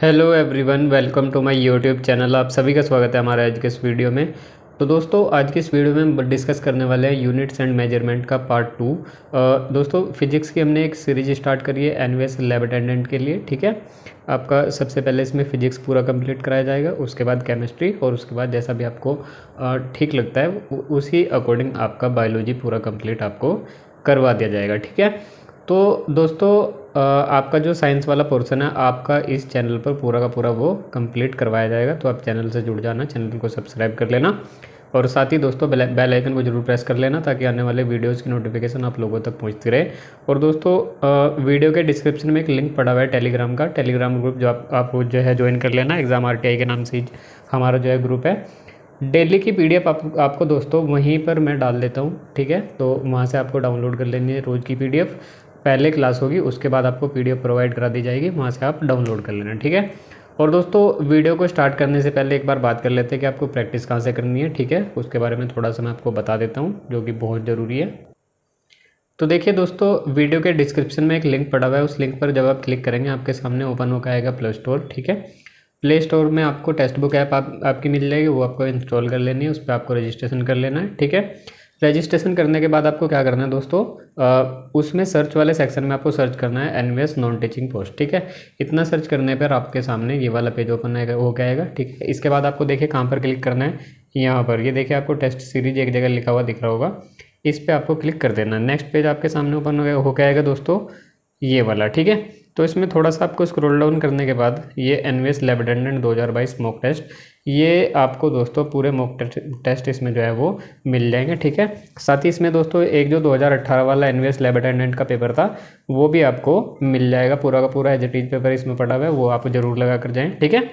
Hello everyone, welcome to my YouTube channel. आप सभी का स्वागत है हमारे आज के इस वीडियो में। तो दोस्तों, आज की इस वीडियो में हम डिस्कस करने वाले हैं यूनिट्स एंड मेजरमेंट का पार्ट 2। दोस्तों, फिजिक्स की हमने एक सीरीज स्टार्ट करी है एनवीएस लैब अटेंडेंट के लिए। ठीक है, आपका सबसे पहले इसमें फिजिक्स पूरा कंप्लीट कराया जाएगा, उसके बाद केमिस्ट्री, और उसके बाद जैसा भी आपको ठीक लगता है उसी अकॉर्डिंग आपका बायोलॉजी पूरा कंप्लीट आपको करवा दिया जाएगा। ठीक है, तो दोस्तों आपका जो साइंस वाला पोर्शन है आपका इस चैनल पर पूरा का पूरा वो कंप्लीट करवाया जाएगा। तो आप चैनल से जुड़ जाना, चैनल को सब्सक्राइब कर लेना, और साथ ही दोस्तों बेल आइकन को जरूर प्रेस कर लेना ताकि आने वाले वीडियोस की नोटिफिकेशन आप लोगों तक पहुंचती रहे। और दोस्तों वीडियो के डिस्क्रिप्शन में एक लिंक पड़ा हुआ है टेलीग्राम का, टेलीग्राम ग्रुप जो आप जो है ज्वाइन कर लेना। एग्ज़ाम RTI के नाम से हमारा जो है ग्रुप है। डेली की PDF आपको दोस्तों वहीं पर मैं डाल देता हूँ। ठीक है, तो वहाँ से आपको डाउनलोड कर लेनी है रोज़ की PDF। पहले क्लास होगी, उसके बाद आपको PDF प्रोवाइड करा दी जाएगी, वहाँ से आप डाउनलोड कर लेना। ठीक है, और दोस्तों वीडियो को स्टार्ट करने से पहले एक बार बात कर लेते हैं कि आपको प्रैक्टिस कहाँ से करनी है। ठीक है, उसके बारे में थोड़ा सा मैं आपको बता देता हूँ, जो कि बहुत ज़रूरी है। तो देखिए दोस्तों, वीडियो के डिस्क्रिप्शन में एक लिंक पड़ा हुआ है। उस लिंक पर जब आप क्लिक करेंगे आपके सामने ओपन होकर आएगा प्ले स्टोर। ठीक है, प्ले स्टोर में आपको टेक्स्ट बुक ऐप आपकी मिल जाएगी, वो आपको इंस्टॉल कर लेनी है। उस पर आपको रजिस्ट्रेशन कर लेना है। ठीक है, रजिस्ट्रेशन करने के बाद आपको क्या करना है दोस्तों, उसमें सर्च वाले सेक्शन में आपको सर्च करना है एनवीएस नॉन टीचिंग पोस्ट। ठीक है, इतना सर्च करने पर आपके सामने ये वाला पेज ओपन हो जाएगा। ठीक है, इसके बाद आपको देखिए कहाँ पर क्लिक करना है, यहाँ पर ये देखिए आपको टेस्ट सीरीज एक जगह लिखा हुआ दिख रहा होगा, इस पर आपको क्लिक कर देना। नेक्स्ट पेज आपके सामने ओपन हो जाएगा दोस्तों, ये वाला। ठीक है, तो इसमें थोड़ा सा आपको स्क्रॉल डाउन करने के बाद ये NVS lab attendant 2022 mock test, ये आपको दोस्तों पूरे मॉक टेस्ट इसमें जो है वो मिल जाएंगे। ठीक है, साथ ही इसमें दोस्तों एक जो 2018 वाला एनवीएस लैब अटेंडेंट का पेपर था वो भी आपको मिल जाएगा, पूरा का पूरा एज इट इज पेपर इसमें पड़ा हुआ है, वो आप जरूर लगा कर जाएँ। ठीक है,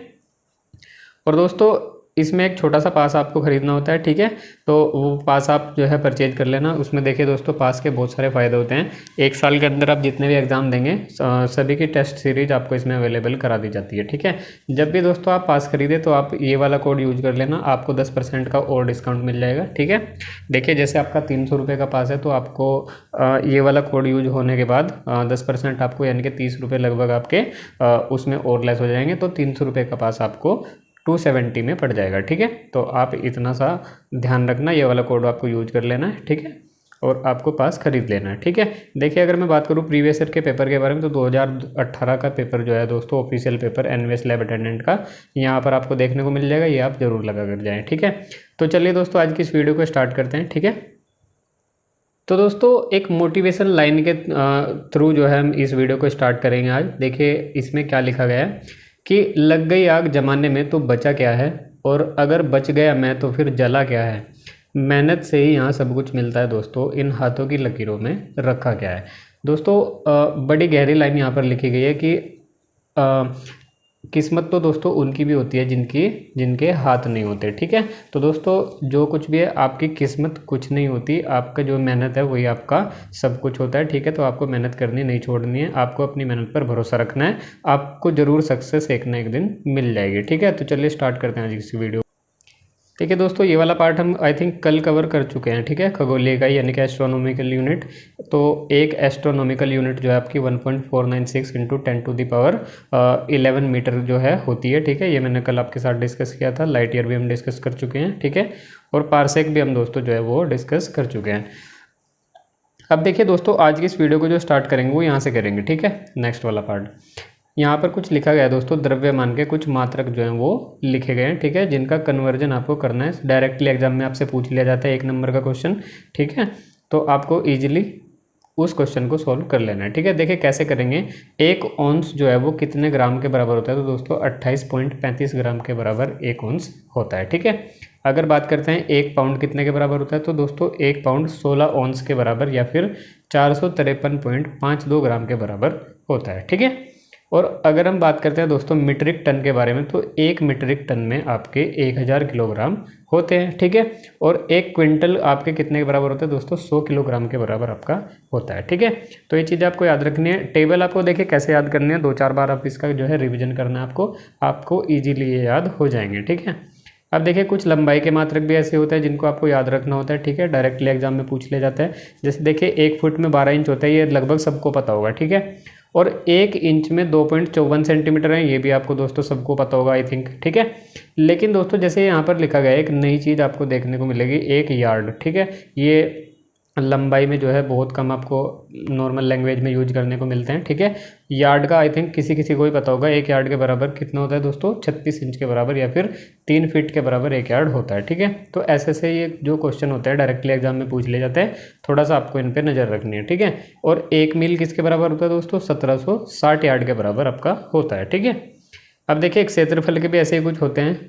और दोस्तों इसमें एक छोटा सा पास आपको ख़रीदना होता है। ठीक है, तो वो पास आप जो है परचेज कर लेना। उसमें देखिए दोस्तों, पास के बहुत सारे फ़ायदे होते हैं। एक साल के अंदर आप जितने भी एग्ज़ाम देंगे सभी की टेस्ट सीरीज आपको इसमें अवेलेबल करा दी जाती है। ठीक है, जब भी दोस्तों आप पास खरीदे तो आप ये वाला कोड यूज कर लेना, आपको 10% का और डिस्काउंट मिल जाएगा। ठीक है, देखिए जैसे आपका 300 रुपये का पास है तो आपको ये वाला कोड यूज होने के बाद 10% आपको यानी कि 30 रुपये लगभग आपके उसमें और लेस हो जाएंगे, तो 300 रुपये का पास आपको 270 में पड़ जाएगा। ठीक है, तो आप इतना सा ध्यान रखना, ये वाला कोड आपको यूज कर लेना है। ठीक है, और आपको पास खरीद लेना है। ठीक है, देखिए अगर मैं बात करूँ प्रीवियस ईयर के पेपर के बारे में, तो 2018 का पेपर जो है दोस्तों official paper NVS lab attendant का यहाँ पर आपको देखने को मिल जाएगा, ये आप जरूर लगा कर जाएँ। ठीक है, तो चलिए दोस्तों आज की इस वीडियो को स्टार्ट करते हैं। ठीक है, तो दोस्तों एक मोटिवेशन लाइन के थ्रू जो है हम इस वीडियो को स्टार्ट करेंगे आज। देखिए इसमें क्या लिखा गया है कि लग गई आग जमाने में तो बचा क्या है, और अगर बच गया मैं तो फिर जला क्या है। मेहनत से ही यहाँ सब कुछ मिलता है दोस्तों, इन हाथों की लकीरों में रखा क्या है। दोस्तों बड़ी गहरी लाइन यहाँ पर लिखी गई है कि किस्मत तो दोस्तों उनकी भी होती है जिनके हाथ नहीं होते। ठीक है, तो दोस्तों जो कुछ भी है आपकी किस्मत कुछ नहीं होती, आपका जो मेहनत है वही आपका सब कुछ होता है। ठीक है, तो आपको मेहनत करनी नहीं छोड़नी है, आपको अपनी मेहनत पर भरोसा रखना है, आपको ज़रूर सक्सेस एक ना एक दिन मिल जाएगी। ठीक है, तो चलिए स्टार्ट करते हैं आज इस वीडियो। ठीक है दोस्तों, ये वाला पार्ट हम आई थिंक कल कवर कर चुके हैं। ठीक है, खगोलीय इकाई यानी कि एस्ट्रोनॉमिकल यूनिट। तो एक एस्ट्रोनॉमिकल यूनिट जो है आपकी 1.496 × 10⁻11 मीटर जो है होती है। ठीक है, ये मैंने कल आपके साथ डिस्कस किया था। लाइट ईयर भी हम डिस्कस कर चुके हैं। ठीक है, और पारसेक भी हम दोस्तों जो है वो डिस्कस कर चुके हैं। अब देखिए दोस्तों, आज की इस वीडियो को जो स्टार्ट करेंगे वो यहाँ से करेंगे। ठीक है, नेक्स्ट वाला पार्ट यहाँ पर कुछ लिखा गया है दोस्तों, द्रव्यमान के कुछ मात्रक जो हैं वो लिखे गए हैं। ठीक है, जिनका कन्वर्जन आपको करना है। डायरेक्टली एग्जाम में आपसे पूछ लिया जाता है 1 नंबर का क्वेश्चन। ठीक है, तो आपको इजीली उस क्वेश्चन को सॉल्व कर लेना है। ठीक है, देखिए कैसे करेंगे। 1 औंस जो है वो कितने ग्राम के बराबर होता है, तो दोस्तों 28.35 ग्राम के बराबर 1 औंस होता है। ठीक है, अगर बात करते हैं 1 पाउंड कितने के बराबर होता है, तो दोस्तों 1 पाउंड 16 औंस के बराबर या फिर 453.52 ग्राम के बराबर होता है। ठीक है, और अगर हम बात करते हैं दोस्तों मीट्रिक टन के बारे में, तो 1 मीट्रिक टन में आपके 1000 किलोग्राम होते हैं। ठीक है, और 1 क्विंटल आपके कितने के बराबर होता है दोस्तों, 100 किलोग्राम के बराबर आपका होता है। ठीक है, तो ये चीज़ आपको याद रखनी है। टेबल आपको देखिए कैसे याद करनी है, 2-4 बार आप इसका जो है रिविजन करना है आपको ईजिली ये याद हो जाएंगे। ठीक है, अब देखिए कुछ लंबाई के मात्रक भी ऐसे होते हैं जिनको आपको याद रखना होता है। ठीक है, डायरेक्टली एग्जाम में पूछ लिया जाता है। जैसे देखिए 1 फुट में 12 इंच होता है, ये लगभग सबको पता होगा। ठीक है, और 1 इंच में 2.54 सेंटीमीटर है, ये भी आपको दोस्तों सबको पता होगा आई थिंक, ठीक है। लेकिन दोस्तों जैसे यहाँ पर लिखा गया है, एक नई चीज़ आपको देखने को मिलेगी, 1 यार्ड, ठीक है। ये लंबाई में जो है बहुत कम आपको नॉर्मल लैंग्वेज में यूज करने को मिलते हैं, ठीक है। यार्ड का आई थिंक किसी किसी को ही पता होगा, 1 यार्ड के बराबर कितना होता है दोस्तों, 36 इंच के बराबर या फिर 3 फीट के बराबर 1 यार्ड होता है, ठीक है। तो ऐसे से ये जो क्वेश्चन होता है डायरेक्टली एग्जाम में पूछ ले जाते हैं, थोड़ा सा आपको इन पर नज़र रखनी है, ठीक है। और 1 मील किसके बराबर होता है दोस्तों, 1760 यार्ड के बराबर आपका होता है, ठीक है। अब देखिए एक क्षेत्रफल के भी ऐसे ही कुछ होते हैं।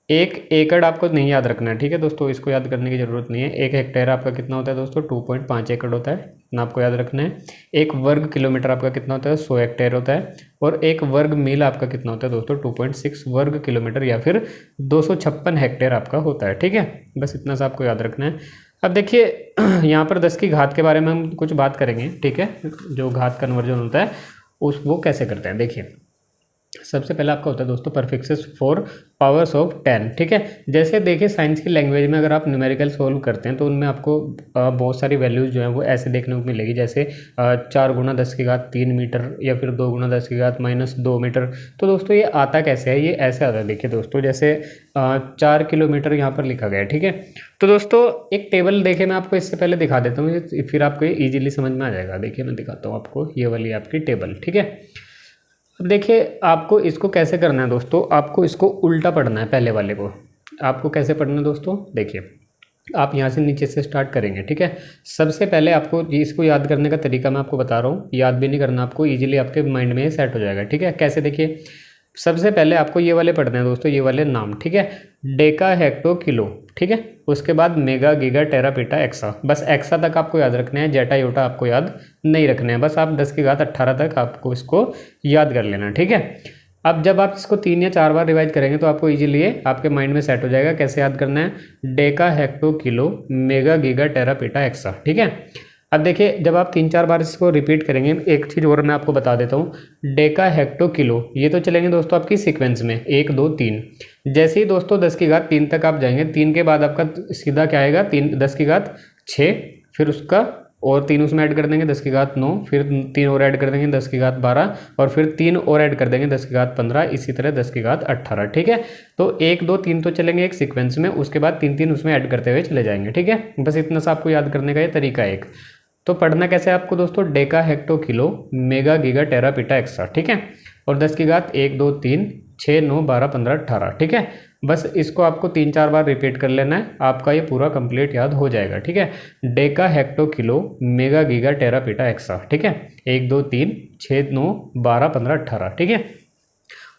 1 एकड़ आपको नहीं याद रखना है, ठीक है दोस्तों, इसको याद करने की ज़रूरत नहीं है। 1 हेक्टेयर आपका कितना होता है दोस्तों, 2.5 एकड़ होता है, इतना आपको याद रखना है। 1 वर्ग किलोमीटर आपका कितना होता है, 100 हेक्टेयर होता है। और 1 वर्ग मील आपका कितना होता है दोस्तों, 2.6 वर्ग किलोमीटर या फिर 256 हेक्टेयर आपका होता है, ठीक है। बस इतना सा आपको याद रखना है। अब देखिए यहाँ पर 10 की घात के बारे में हम कुछ बात करेंगे, ठीक है। जो घात कन्वर्जन होता है वो कैसे करते हैं, देखिए सबसे पहले आपका होता है दोस्तों परफिक्सेस फॉर पावर्स ऑफ 10, ठीक है। जैसे देखिए साइंस की लैंग्वेज में अगर आप न्यूमेरिकल सोल्व करते हैं तो उनमें आपको बहुत सारी वैल्यूज़ जो है वो ऐसे देखने को मिलेगी, जैसे 4 गुना 10 की घात 3 मीटर या फिर 2 गुना 10 की घात -2 मीटर। तो दोस्तों ये आता कैसे है, ये ऐसे आता है, देखिए दोस्तों जैसे 4 किलोमीटर यहाँ पर लिखा गया है, ठीक है। तो दोस्तों एक टेबल देखिए मैं आपको इससे पहले दिखा देता हूँ, फिर आपको ये ईजिली समझ में आ जाएगा। देखिए मैं दिखाता हूँ आपको, ये वाली आपकी टेबल, ठीक है। अब देखिए आपको इसको कैसे करना है दोस्तों, आपको इसको उल्टा पढ़ना है, पहले वाले को आपको कैसे पढ़ना है दोस्तों, देखिए आप यहाँ से नीचे से स्टार्ट करेंगे, ठीक है। सबसे पहले आपको इसको याद करने का तरीका मैं आपको बता रहा हूँ, याद भी नहीं करना आपको, इजीली आपके माइंड में सेट हो जाएगा, ठीक है। कैसे, देखिए सबसे पहले आपको ये वाले पढ़ने हैं दोस्तों, ये वाले नाम, ठीक है। डेका, हेक्टो, किलो, ठीक है। उसके बाद mega, giga, tera, peta, AXA, बस एक्सा तक आपको याद रखना है, जेटा योटा आपको याद नहीं रखना है, बस आप 10 की घात 18 तक आपको इसको याद कर लेना, ठीक है। अब जब आप इसको 3 या 4 बार रिवाइज करेंगे तो आपको इजीली आपके माइंड में सेट हो जाएगा। कैसे याद करना है, deca, hecto, kilo, mega, giga, tera, peta, exa, ठीक है। अब देखिए जब आप 3-4 बार इसको रिपीट करेंगे, एक चीज़ और मैं आपको बता देता हूँ, डेका, हेक्टो, किलो ये तो चलेंगे दोस्तों आपकी सीक्वेंस में 1 2 3। जैसे ही दोस्तों 10 की घात 3 तक आप जाएंगे, 3 के बाद आपका सीधा क्या आएगा, 10 की घात 6, फिर उसका और 3 उसमें ऐड कर देंगे 10 की घात 9, फिर 3 और ऐड कर देंगे 10 की घात 12, और फिर 3 और ऐड कर देंगे 10 की घात 15, इसी तरह 10 की घात 18, ठीक है। तो 1 2 3 तो चलेंगे एक सीक्वेंस में, उसके बाद 3 उसमें ऐड करते हुए चले जाएंगे, ठीक है। बस इतना सा आपको याद करने का ये तरीका है एक। तो पढ़ना कैसे है आपको दोस्तों, deca, hecto, kilo, mega, giga, tera, peta, exa, ठीक है। और 10 की घात 1 2 3 6 9 12 15 18, ठीक है। बस इसको आपको 3-4 बार रिपीट कर लेना है, आपका ये पूरा कंप्लीट याद हो जाएगा, ठीक है। Deca, hecto, kilo, mega, giga, tera, peta, exa, ठीक है। 1 2 3 6 9 12 15 18, ठीक है।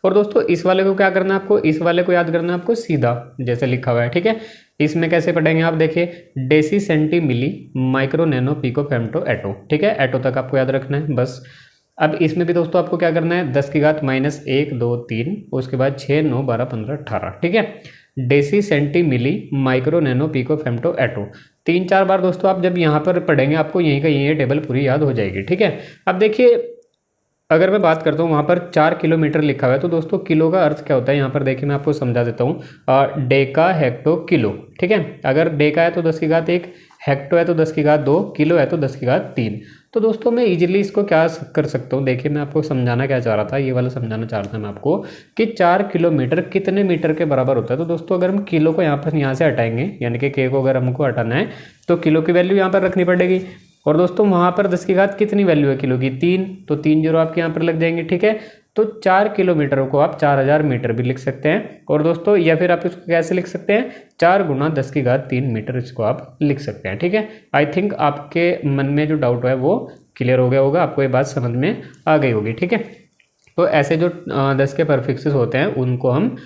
और दोस्तों इस वाले को क्या करना है आपको, इस वाले को याद करना है आपको सीधा जैसे लिखा हुआ है, ठीक है। इसमें कैसे पढ़ेंगे आप, देखिए deci, centi, milli, micro, nano, pico, femto, atto, ठीक है। एटो तक आपको याद रखना है बस। अब इसमें भी दोस्तों आपको क्या करना है, 10 की घात -1 2 3, उसके बाद 6 9 12 15 18, ठीक है। Deci, centi, milli, micro, nano, pico, femto, एटो 3-4 बार दोस्तों आप जब यहाँ पर पढ़ेंगे आपको यहीं का यही टेबल पूरी याद हो जाएगी, ठीक है। अब देखिए अगर मैं बात करता हूँ वहाँ पर 4 किलोमीटर लिखा हुआ है, तो दोस्तों किलो का अर्थ क्या होता है यहाँ पर देखिए मैं आपको समझा देता हूँ। डेका, हेक्टो, किलो, ठीक है। अगर डेका है तो 10 की घात 1, हेक्टो है तो 10 की घात 2, किलो है तो 10 की घात 3। तो दोस्तों मैं इजीली इसको क्या कर सकता हूँ, देखिए मैं आपको समझाना क्या चाह रहा था, ये वाला समझाना चाह रहा था मैं आपको कि 4 किलोमीटर कितने मीटर के बराबर होता है। तो दोस्तों अगर हम किलो को यहाँ से हटाएंगे, यानी कि के को अगर हमको हटाना है तो किलो की वैल्यू यहाँ पर रखनी पड़ेगी। और दोस्तों वहाँ पर 10 की घात कितनी वैल्यू है किलो की, 3, तो 3 जीरो आपके यहाँ पर लग जाएंगे, ठीक है। तो 4 किलोमीटर को आप 4000 मीटर भी लिख सकते हैं। और दोस्तों या फिर आप इसको कैसे लिख सकते हैं, 4 गुना 10 की घात 3 मीटर इसको आप लिख सकते हैं, ठीक है। आई थिंक आपके मन में जो डाउट है वो क्लियर हो गया होगा, आपको ये बात समझ में आ गई होगी, ठीक है। तो ऐसे जो 10 के परफिक्सेस होते हैं उनको हम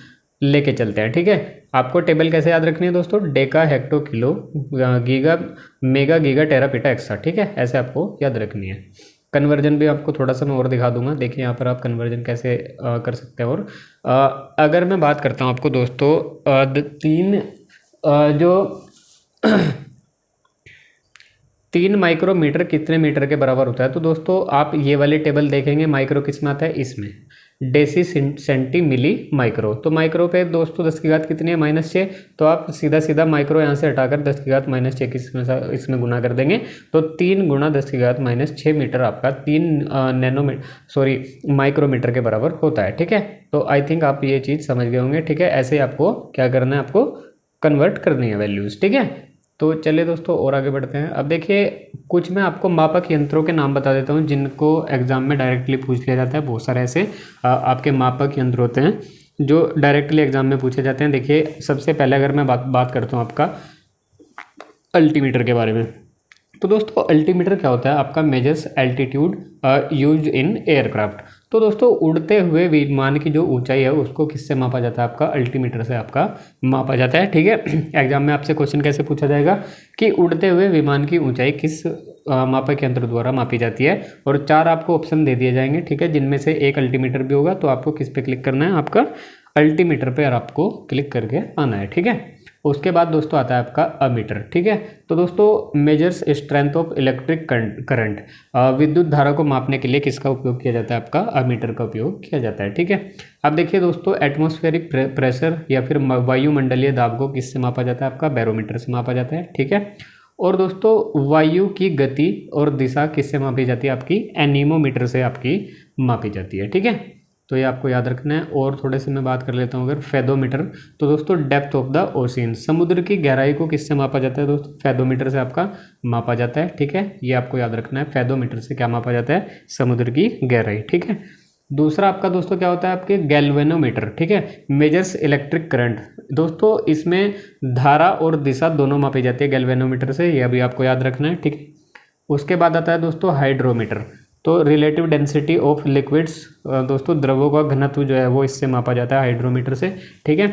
लेके चलते हैं, ठीक है। आपको टेबल कैसे याद रखनी है दोस्तों, deca, hecto, kilo, giga, mega, giga, tera, peta, exa, ठीक है। ऐसे आपको याद रखनी है। कन्वर्जन भी आपको थोड़ा सा मैं और दिखा दूंगा, देखिए यहाँ पर आप कन्वर्जन कैसे कर सकते हैं। और अगर मैं बात करता हूँ आपको दोस्तों 3 माइक्रोमीटर कितने मीटर के बराबर होता है, तो दोस्तों आप ये वाली टेबल देखेंगे, माइक्रो किस में आता है, इसमें, डेसी सेंटी मिली माइक्रो। तो माइक्रो पे दोस्तों 10 की घात कितनी है, -6। तो आप सीधा सीधा माइक्रो यहाँ से हटाकर 10 की घात -6 इसमें गुना कर देंगे तो 3 गुणा 10 की घात -6 मीटर आपका 3 माइक्रोमीटर के बराबर होता है। ठीक है, तो आई थिंक आप ये चीज़ समझ गए होंगे। ठीक है, ऐसे आपको क्या करना है, आपको कन्वर्ट करनी है वैल्यूज़। ठीक है, तो चलिए दोस्तों और आगे बढ़ते हैं। अब देखिए कुछ मैं आपको मापक यंत्रों के नाम बता देता हूँ जिनको एग्जाम में डायरेक्टली पूछ लिया जाता है। बहुत सारे ऐसे आपके मापक यंत्र होते हैं जो डायरेक्टली एग्जाम में पूछे जाते हैं। देखिए सबसे पहले अगर मैं बात करता हूँ आपका अल्टीमीटर के बारे में, तो दोस्तों अल्टीमीटर क्या होता है, आपका measures altitude used in aircraft. तो दोस्तों उड़ते हुए विमान की जो ऊंचाई है उसको किससे मापा जाता है, आपका अल्टीमीटर से आपका मापा जाता है। ठीक है, एग्जाम में आपसे क्वेश्चन कैसे पूछा जाएगा कि उड़ते हुए विमान की ऊंचाई किस मापक यंत्र द्वारा मापी जाती है, और 4 आपको ऑप्शन दे दिए जाएंगे। ठीक है, जिनमें से एक अल्टीमीटर भी होगा। तो आपको किस पे क्लिक करना है, आपका अल्टीमीटर पे आपको क्लिक करके आना है। ठीक है, उसके बाद दोस्तों आता है आपका अमीटर। ठीक है, तो दोस्तों measures strength of electric current, विद्युत धारा को मापने के लिए किसका उपयोग किया जाता है, आपका अमीटर का उपयोग किया जाता है। ठीक है, अब देखिए दोस्तों एटमॉस्फेरिक प्रेशर या फिर वायुमंडलीय दाब को किससे मापा जाता है, आपका बैरोमीटर से मापा जाता है। ठीक है, और दोस्तों वायु की गति और दिशा किससे मापी जाती है, आपकी एनीमोमीटर से आपकी मापी जाती है। ठीक है, तो ये आपको याद रखना है। और थोड़े से मैं बात कर लेता हूँ अगर फेदोमीटर, तो दोस्तों डेप्थ ऑफ द ओशियन, समुद्र की गहराई को किससे मापा जाता है दोस्तों, फेदोमीटर से आपका मापा जाता है। ठीक है, ये आपको याद रखना है, फेदोमीटर से क्या मापा जाता है, समुद्र की गहराई। ठीक है, दूसरा आपका दोस्तों क्या होता है, आपके गैल्वेनोमीटर। ठीक है, मेजर्स इलेक्ट्रिक करंट, दोस्तों इसमें धारा और दिशा दोनों मापी जाती है गैल्वेनोमीटर से, ये भी आपको याद रखना है। ठीक है, उसके बाद आता है दोस्तों हाइड्रोमीटर, तो रिलेटिव डेंसिटी ऑफ लिक्विड्स, दोस्तों द्रवों का घनत्व जो है वो इससे मापा जाता है हाइड्रोमीटर से। ठीक है,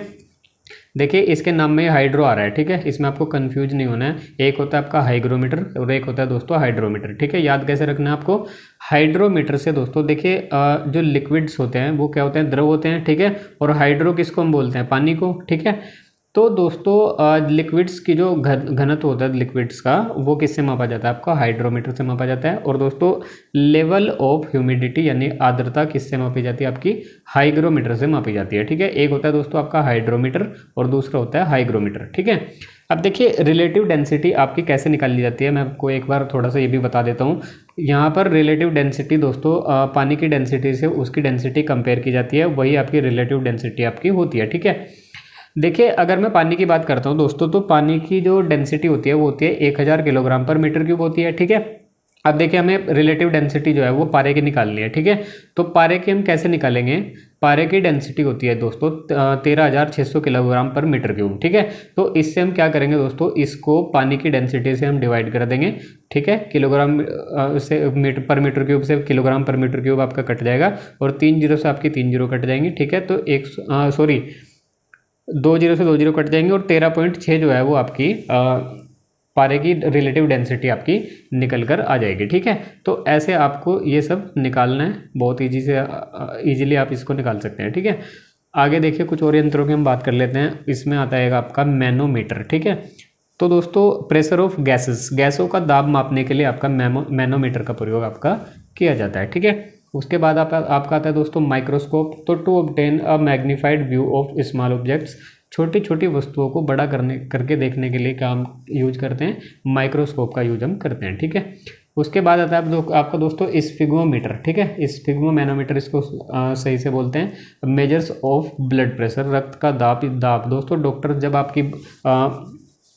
देखिए इसके नाम में हाइड्रो आ रहा है। ठीक है, इसमें आपको कंफ्यूज नहीं होना है, एक होता है आपका हाइग्रोमीटर और एक होता है दोस्तों हाइड्रोमीटर। ठीक है, याद कैसे रखना है आपको, हाइड्रोमीटर से दोस्तों देखिए जो लिक्विड्स होते हैं वो क्या होते हैं, द्रव होते हैं। ठीक है, और हाइड्रो किसको हम बोलते हैं, पानी को। ठीक है, तो दोस्तों लिक्विड्स की जो घनत्व होता है लिक्विड्स का, वो किससे मापा जाता है, आपका हाइड्रोमीटर से मापा जाता है। और दोस्तों लेवल ऑफ ह्यूमिडिटी यानी आर्द्रता किससे मापी जाती है, आपकी हाइग्रोमीटर से मापी जाती है। ठीक है, एक होता है दोस्तों आपका हाइड्रोमीटर और दूसरा होता है हाइग्रोमीटर। ठीक है, अब देखिए रिलेटिव डेंसिटी आपकी कैसे निकाली जाती है, मैं आपको एक बार थोड़ा सा ये भी बता देता हूँ। यहाँ पर रिलेटिव डेंसिटी दोस्तों पानी की डेंसिटी से उसकी डेंसिटी कंपेयर की जाती है, वही आपकी रिलेटिव डेंसिटी आपकी होती है। ठीक है, देखिए अगर मैं पानी की बात करता हूँ दोस्तों, तो पानी की जो डेंसिटी होती है वो होती है 1000 किलोग्राम पर मीटर क्यूब होती है। ठीक है, अब देखिए हमें रिलेटिव डेंसिटी जो है वो पारे की निकालनी है। ठीक है, तो पारे की हम कैसे निकालेंगे, पारे की डेंसिटी होती है दोस्तों 13600 किलोग्राम पर मीटर क्यूब। ठीक है, तो इससे हम क्या करेंगे दोस्तों, इसको पानी की डेंसिटी से हम डिवाइड कर देंगे। ठीक है, किलोग्राम से मीटर पर मीटर क्यूब से किलोग्राम पर मीटर क्यूब आपका कट जाएगा और 3 जीरो से आपकी 3 जीरो कट जाएंगी। ठीक है, तो 2 जीरो से 2 जीरो कट जाएंगे और 13.6 जो है वो आपकी पारे की रिलेटिव डेंसिटी आपकी निकल कर आ जाएगी। ठीक है, तो ऐसे आपको ये सब निकालना है, बहुत ईजीली आप इसको निकाल सकते हैं। ठीक है, आगे देखिए कुछ और यंत्रों की हम बात कर लेते हैं। इसमें आता है आपका मैनोमीटर। ठीक है, तो दोस्तों प्रेशर ऑफ गैसेस, गैसों का दाब मापने के लिए आपका मैनोमीटर का प्रयोग आपका किया जाता है। ठीक है, उसके बाद आपका आता है दोस्तों माइक्रोस्कोप, तो to obtain a magnified view of small objects, छोटी छोटी वस्तुओं को बड़ा करके देखने के लिए काम यूज करते हैं, माइक्रोस्कोप का यूज हम करते हैं। ठीक है, उसके बाद आता है आपका दोस्तों स्फिग्मोमीटर। ठीक है, स्फिग्मोमैनोमीटर इसको सही से बोलते हैं, मेजर्स ऑफ ब्लड प्रेशर, रक्त का दाब। दोस्तों डॉक्टर जब आपकी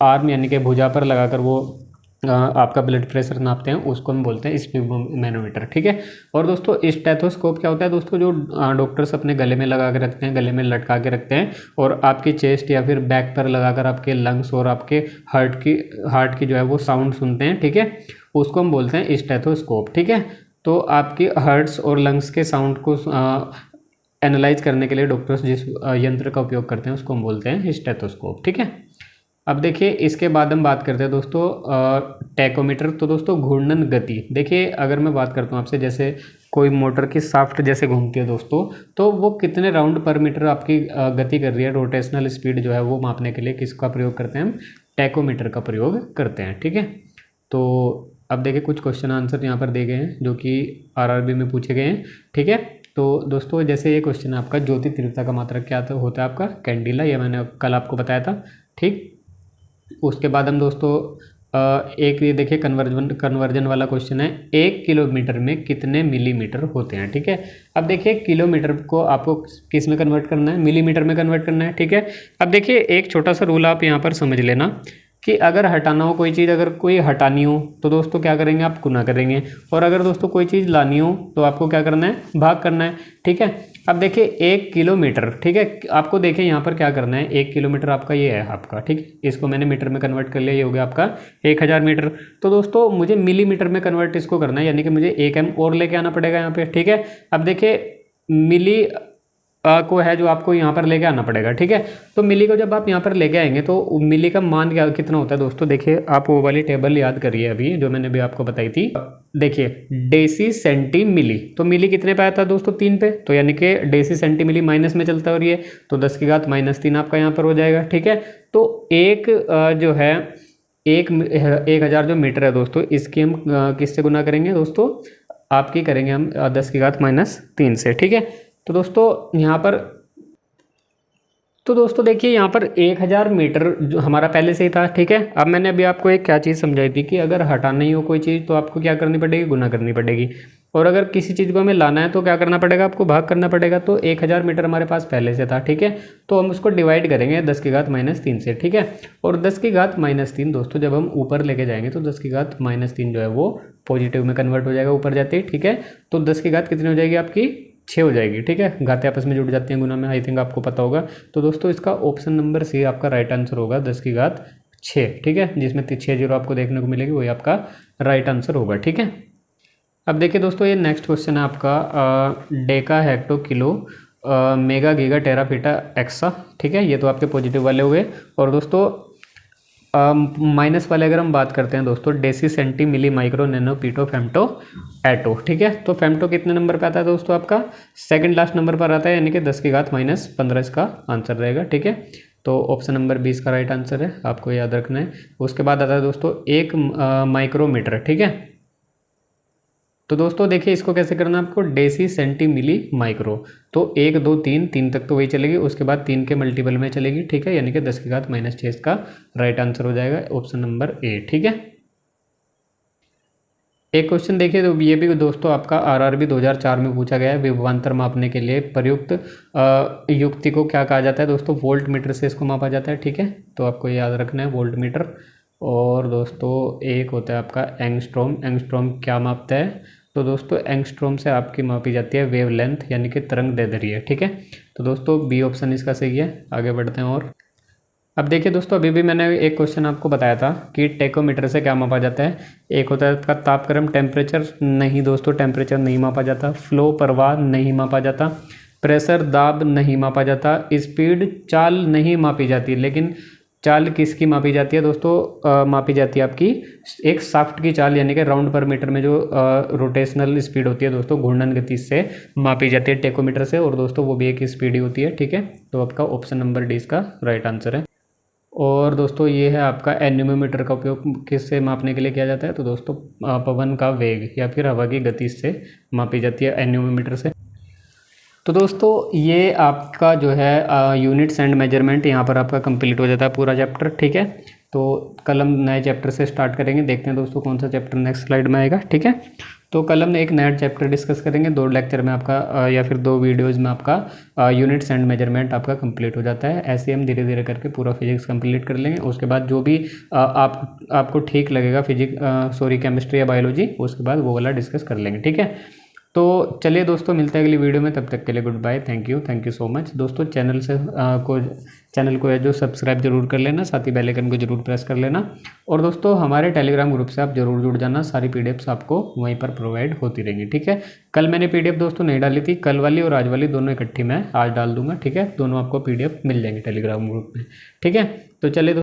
आर्म यानी कि भुजा पर लगाकर वो आपका ब्लड प्रेशर नापते हैं, उसको हम बोलते हैं स्फिग्मोमैनोमीटर। ठीक है, और दोस्तों स्टेथोस्कोप क्या होता है दोस्तों, जो डॉक्टर्स अपने गले में लगा के रखते हैं, गले में लटका के रखते हैं और आपकी चेस्ट या फिर बैक पर लगाकर आपके लंग्स और आपके हार्ट की जो है वो साउंड सुनते हैं। ठीक है, उसको हम बोलते हैं स्टेथोस्कोप। ठीक है, तो आपकी हार्ट्स और लंग्स के साउंड को एनालाइज करने के लिए डॉक्टर्स जिस यंत्र का उपयोग करते हैं उसको हम बोलते हैं स्टेथोस्कोप। ठीक है, अब देखिए इसके बाद हम बात करते हैं दोस्तों टैकोमीटर। तो दोस्तों घूर्णन गति, देखिए अगर मैं बात करता हूँ आपसे, जैसे कोई मोटर की शाफ्ट जैसे घूमती है दोस्तों, तो वो कितने राउंड पर मीटर आपकी गति कर रही है, रोटेशनल स्पीड जो है वो मापने के लिए किसका प्रयोग करते हैं हम, टैकोमीटर का प्रयोग करते हैं। ठीक है, तो अब देखिए कुछ क्वेश्चन आंसर यहाँ पर दिए गए हैं जो कि आरआरबी में पूछे गए हैं। ठीक है, तो दोस्तों जैसे ये क्वेश्चन है आपका, ज्योति तीव्रता का मात्रक क्या होता है आपका, कैंडिला, ये मैंने कल आपको बताया था। ठीक, उसके बाद हम दोस्तों एक ये देखिए कन्वर्जन वाला क्वेश्चन है, 1 किलोमीटर में कितने मिलीमीटर होते हैं। ठीक है, अब देखिए किलोमीटर को आपको किस में कन्वर्ट करना है, मिलीमीटर में कन्वर्ट करना है। ठीक है, अब देखिए एक छोटा सा रूल आप यहाँ पर समझ लेना कि अगर हटाना हो कोई चीज़, अगर कोई हटानी हो तो दोस्तों क्या करेंगे, आप गुना करेंगे, और अगर दोस्तों कोई चीज़ लानी हो तो आपको क्या करना है, भाग करना है। ठीक है, अब देखिए 1 किलोमीटर, ठीक है, आपको देखिए यहाँ पर क्या करना है, 1 किलोमीटर आपका ये है आपका, ठीक है, इसको मैंने मीटर में कन्वर्ट कर लिया, ये हो गया आपका 1000 मीटर। तो दोस्तों मुझे मिलीमीटर में कन्वर्ट इसको करना है, यानी कि मुझे 1 m और लेके आना पड़ेगा यहाँ पे। ठीक है, अब देखिए मिली को है जो आपको यहाँ पर लेके आना पड़ेगा। ठीक है, तो मिली को जब आप यहाँ पर लेके आएंगे तो मिली का मान क्या कितना होता है दोस्तों, देखिए आप वो वाली टेबल याद करिए अभी जो मैंने भी आपको बताई थी। देखिए डेसी सेंटी मिली, तो मिली कितने पे आया था दोस्तों, 3 पे, तो यानी कि डेसी सेंटी मिली माइनस में चलता है और ये तो 10 की घात -3 आपका यहाँ पर हो जाएगा। ठीक है, तो एक जो है 1000 जो मीटर है दोस्तों, इसकी हम किससे गुना करेंगे दोस्तों, आपकी करेंगे हम 10 की घात -3 से। ठीक है, तो दोस्तों यहाँ पर देखिए यहाँ पर 1000 मीटर जो हमारा पहले से ही था। ठीक है, अब मैंने अभी आपको एक क्या चीज़ समझाई थी कि अगर हटाना ही हो कोई चीज़ तो आपको क्या करनी पड़ेगी, गुना करनी पड़ेगी, और अगर किसी चीज़ को हमें लाना है तो क्या करना पड़ेगा, आपको भाग करना पड़ेगा। तो 1000 मीटर हमारे पास पहले से था। ठीक है, तो हम उसको डिवाइड करेंगे 10 की घात -3 से। ठीक है, और 10 की घात -3 दोस्तों जब हम ऊपर लेके जाएंगे तो 10 की घात -3 जो है वो पॉजिटिव में कन्वर्ट हो जाएगा ऊपर जाते ही। ठीक है, तो 10 की घात कितनी हो जाएगी आपकी, 6 हो जाएगी। ठीक है, घातें आपस में जुड़ जाती हैं गुना में, आई थिंक आपको पता होगा। तो दोस्तों इसका ऑप्शन नंबर सी आपका राइट आंसर होगा, 10 की घात 6। ठीक है, जिसमें 6 जीरो आपको देखने को मिलेगी, वही आपका राइट आंसर होगा। ठीक है, अब देखिए दोस्तों ये नेक्स्ट क्वेश्चन है आपका, deca hecto kilo mega giga tera peta exa. ठीक है, ये तो आपके पॉजिटिव वाले हुए, और दोस्तों माइनस वाले अगर हम बात करते हैं दोस्तों, deci centi milli micro nano pico femto atto. ठीक है, तो फेम्टो कितने नंबर पे आता है दोस्तों, आपका सेकंड लास्ट नंबर पर आता है, यानी कि 10 की घात -15 इसका आंसर रहेगा। ठीक है, तो ऑप्शन नंबर 20 का राइट आंसर है, आपको याद रखना है। उसके बाद आता है दोस्तों 1 माइक्रोमीटर। ठीक है, तो दोस्तों देखिए इसको कैसे करना है आपको, डेसी सेंटी मिली माइक्रो, तो 1 2 3 तक तो वही चलेगी, उसके बाद 3 के मल्टीपल में चलेगी। ठीक है, यानी कि 10 की घात -6 इसका राइट आंसर हो जाएगा, ऑप्शन नंबर ए। ठीक है, एक क्वेश्चन देखिए, तो ये भी दोस्तों आपका आरआरबी 2004 में पूछा गया है, विभवांतर मापने के लिए प्रयुक्त युक्ति को क्या कहा जाता है दोस्तों, वोल्ट मीटर से इसको मापा जाता है। ठीक है, तो आपको याद रखना है वोल्ट मीटर। और दोस्तों एक होता है आपका एंगस्ट्रॉम, एंगस्ट्रॉम क्या मापता है, तो दोस्तों एंगस्ट्रॉम से आपकी मापी जाती है वेव लेंथ, यानी कि तरंग दैर्ध्य। ठीक है, तो दोस्तों बी ऑप्शन इसका सही है। आगे बढ़ते हैं, और अब देखिए दोस्तों अभी भी मैंने एक क्वेश्चन आपको बताया था कि टेकोमीटर से क्या मापा जाता है। एक होता है आपका तापक्रम, टेम्परेचर, नहीं दोस्तों टेम्परेचर नहीं मापा जाता, फ्लो प्रवाह नहीं मापा जाता, प्रेशर दाब नहीं मापा जाता, स्पीड चाल नहीं मापी जाती। लेकिन चाल किसकी मापी जाती है दोस्तों, मापी जाती है आपकी एक शाफ्ट की चाल, यानी कि राउंड पर मीटर में जो रोटेशनल स्पीड होती है दोस्तों, घूर्णन गति से मापी जाती है टेकोमीटर से, और दोस्तों वो भी एक स्पीड ही होती है। ठीक है, तो आपका ऑप्शन नंबर डी इसका राइट आंसर है। और दोस्तों ये है आपका एन्यूमोमीटर का उपयोग किससे मापने के लिए किया जाता है, तो दोस्तों पवन का वेग या फिर हवा की गति से मापी जाती है एन्यूमोमीटर से। तो दोस्तों ये आपका जो है यूनिट्स एंड मेजरमेंट यहाँ पर आपका कंप्लीट हो जाता है पूरा चैप्टर। ठीक है, तो कल हम नए चैप्टर से स्टार्ट करेंगे, देखते हैं दोस्तों कौन सा चैप्टर नेक्स्ट स्लाइड में आएगा। ठीक है, तो कल हम एक नया चैप्टर डिस्कस करेंगे, 2 लेक्चर में आपका या फिर 2 वीडियोज़ में आपका यूनिट्स एंड मेजरमेंट आपका कंप्लीट हो जाता है। ऐसे हम धीरे धीरे करके पूरा फिजिक्स कंप्लीट कर लेंगे। उसके बाद जो भी आपको ठीक लगेगा केमिस्ट्री या बायोलॉजी, उसके बाद वो वाला डिस्कस कर लेंगे। ठीक है, तो चलिए दोस्तों मिलते हैं अगली वीडियो में, तब तक के लिए goodbye, thank you so much. दोस्तों चैनल को है जो सब्सक्राइब जरूर कर लेना, साथ ही बेल आइकन को जरूर प्रेस कर लेना, और दोस्तों हमारे टेलीग्राम ग्रुप से आप जरूर जुड़ जाना, सारी पीडीएफ्स आपको वहीं पर प्रोवाइड होती रहेंगी। ठीक है, कल मैंने पीडीएफ दोस्तों नहीं डाली थी, कल वाली और आज वाली दोनों इकट्ठी मैं आज डाल दूंगा। ठीक है, दोनों आपको पीडीएफ मिल जाएंगे टेलीग्राम ग्रुप में। ठीक है, तो चलिए